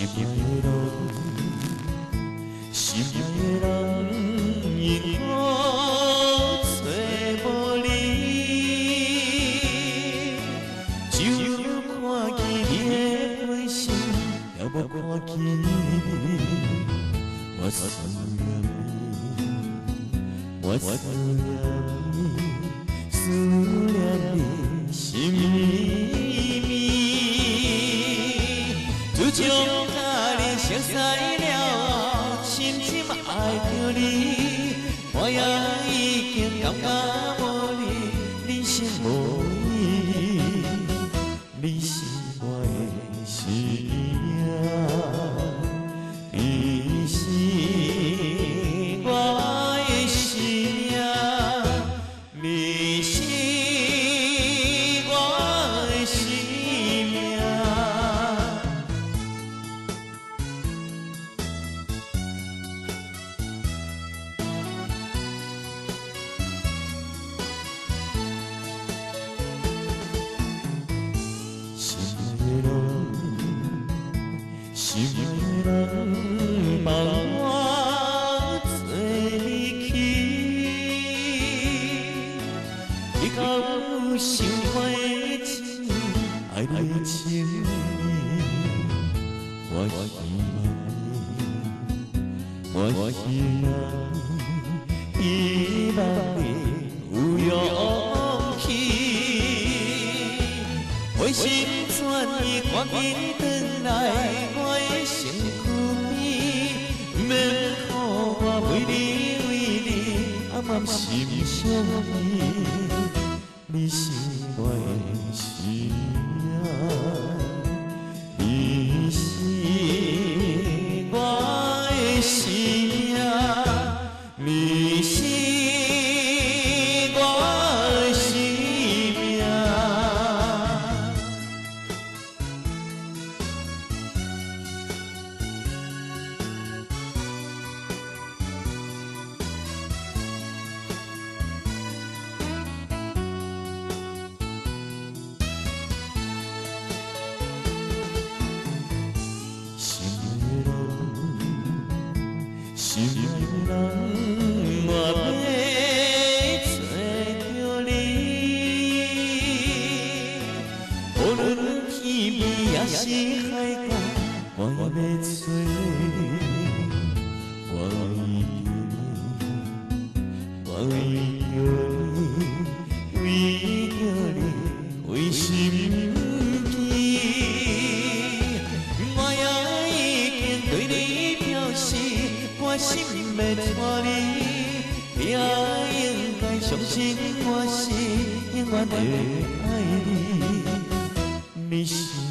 爱的人，心爱的人，因我找无你，就看见你的背心，也无看见我思念你，我思念你，思念你心密密，就将甲你熟悉了后，深深爱着你，我也已经感觉无你，人生无意义，你是我的生命，你是我的生命，你是我的生命。心爱的人，放我做离去，你敢想我的情，爱你的情意？我希望你有勇气，回心转意，赶紧回来我的身躯边，免予我为你暗暗心伤你，你是我的生命，你是我的生命，你是我的生命。心爱的人，我要找着你，无论天边也是海角，我要找你。我为着你，为着你，为心机，我也已经对你表示。我心要带你，你也应该相信我是永远会爱你，你是。